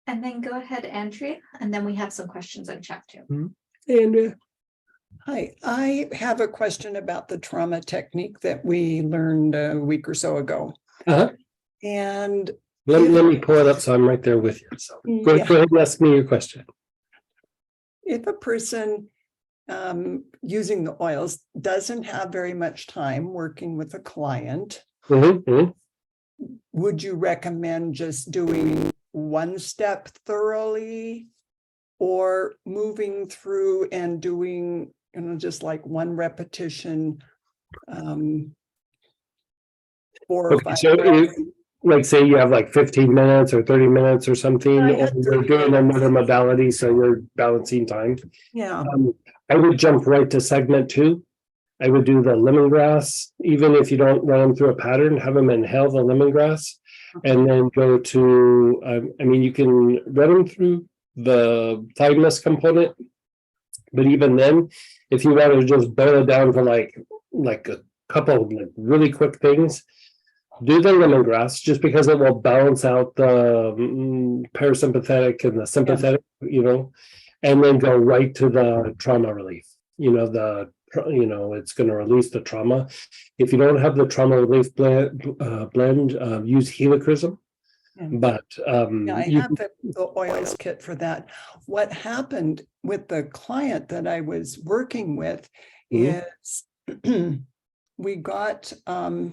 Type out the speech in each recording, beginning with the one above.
And then go ahead, Andrea, and then we have some questions in chat too. Andrea. Hi, I have a question about the trauma technique that we learned a week or so ago. Uh-huh. And Let me pull it up so I'm right there with you. So go Yeah. ahead and ask me your question. if a person using the oils doesn't have very much time working with a client, would you recommend just doing one step thoroughly or moving through and doing, just like one repetition, 4 or Okay, 5 so reps? like say you have like 15 minutes or 30 minutes or something, I or had you're 30 doing minutes. another modality, so you're balancing time. Yeah. I would jump right to segment 2. I would do the lemongrass, even if you don't run them through a pattern, have them inhale the lemongrass and then go to, I mean, you can run them through the thymus component, but even then, if you want to just boil it down to like a couple of like really quick things, do the lemongrass just because it will balance out the parasympathetic and the sympathetic, and then go right to the trauma relief. It's going to release the trauma. If you don't have the trauma relief blend, use helichrysum. But I have the oils kit for that. What happened with the client that I was working with is we got, I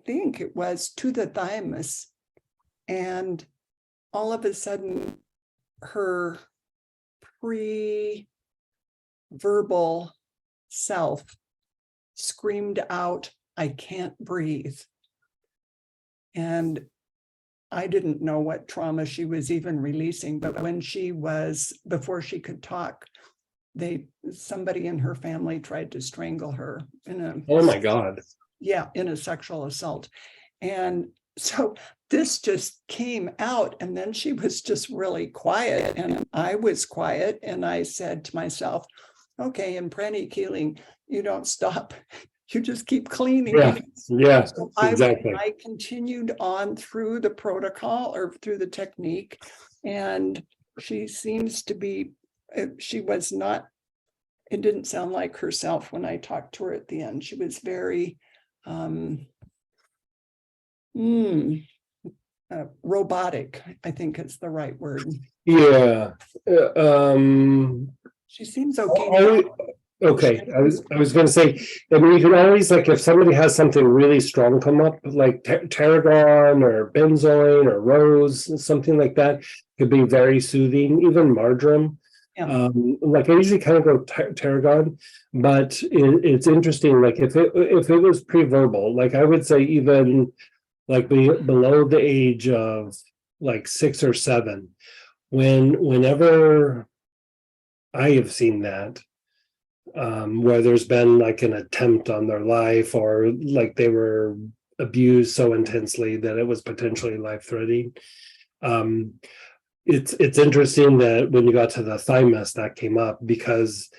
think it was to the thymus, and all of a sudden her pre-verbal self screamed out, "I can't breathe." And I didn't know what trauma she was even releasing, but when before she could talk, somebody in her family tried to strangle her oh my God. in a sexual assault. And so this just came out, and then she was just really quiet, and I was quiet, and I said to myself, okay, in pranic healing, you don't stop. You just keep cleaning. Yeah, So exactly. I continued on through the protocol or through the technique, and she seems to be, she was not, it didn't sound like herself when I talked to her at the end. She was very robotic, I think is the right word. Yeah. She seems okay. Okay, I was going to say, I mean, you can always, like, if somebody has something really strong come up, like tarragon or benzoin or rose, something like that, could be very soothing. Even marjoram. Yeah. Like I usually kind of go tarragon, but it's interesting. Like if it was pre-verbal, like I would say even like below the age of like 6 or 7, whenever I have seen that. Where there's been like an attempt on their life, or like they were abused so intensely that it was potentially life-threatening. It's interesting that when you got to the thymus, that came up because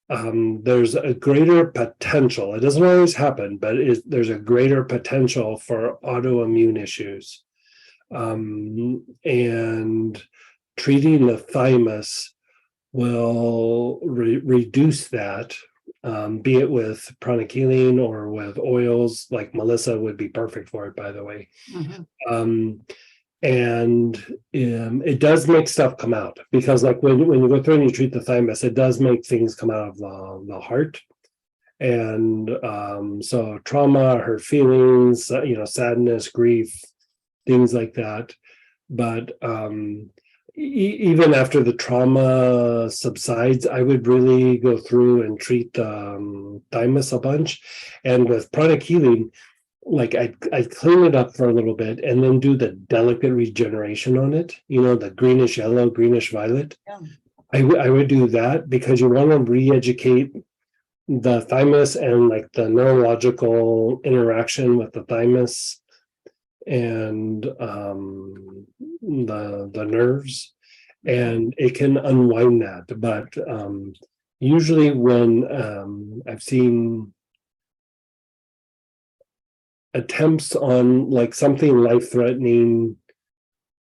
there's a greater potential. It doesn't always happen, but there's a greater potential for autoimmune issues, and treating the thymus will reduce that, be it with pranic healing or with oils. Like Melissa would be perfect for it, by the way. And it does make stuff come out, because like when you go through and you treat the thymus, it does make things come out of the heart. And so trauma, her feelings, sadness, grief, things like that. But even after the trauma subsides, I would really go through and treat the thymus a bunch. And with pranic healing, like I'd clean it up for a little bit and then do the delicate regeneration on it, the greenish yellow, greenish violet. Yeah. I would do that because you want to re-educate the thymus and like the neurological interaction with the thymus and the nerves, and it can unwind that. But usually when I've seen attempts on like something life-threatening,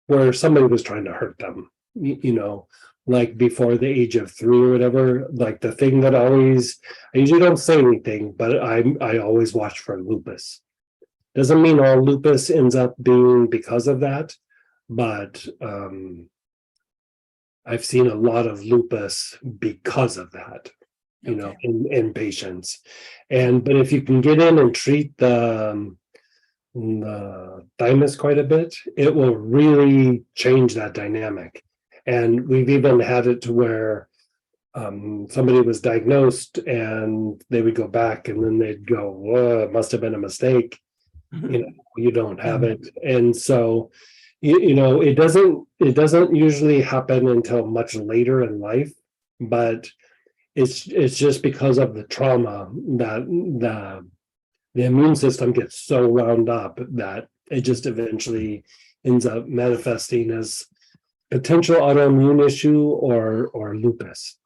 where somebody was trying to hurt them, you know, like before the age of 3 or whatever. Like the thing that always, I usually don't say anything, but I always watch for lupus. Doesn't mean all lupus ends up being because of that, but I've seen a lot of lupus because of that, you know, in patients. But if you can get in and treat the thymus quite a bit, it will really change that dynamic. And we've even had it to where somebody was diagnosed and they would go back and then they'd go, whoa, it must have been a mistake. You know, you don't have it. And so, you know, it doesn't usually happen until much later in life, but it's just because of the trauma that the immune system gets so wound up that it just eventually ends up manifesting as potential autoimmune issue or lupus.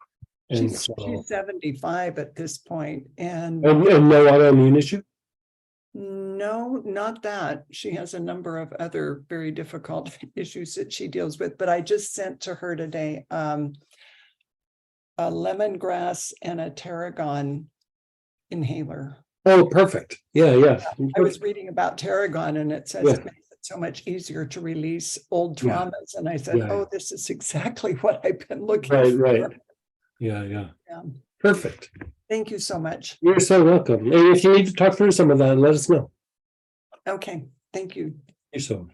And She's so 75 at this point, and no autoimmune issue. no, not that. She has a number of other very difficult issues that she deals with, but I just sent to her today a lemongrass and a tarragon inhaler. Oh, perfect. Yeah. I was reading about tarragon and it says it makes it so much easier to release old traumas. And I said, oh, this is exactly what I've been looking for. Right. Yeah. Perfect. Thank you so much. You're so welcome. And if you need to talk through some of that, let us know. Okay, thank you. You're so.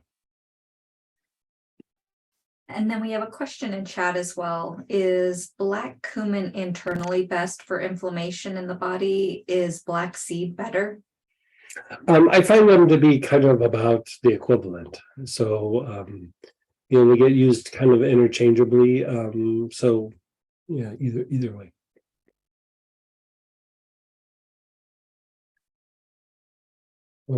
And then we have a question in chat as well. Is black cumin internally best for inflammation in the body? Is black seed better? I find them to be kind of about the equivalent. So, you know, they get used kind of interchangeably. So, yeah, either way.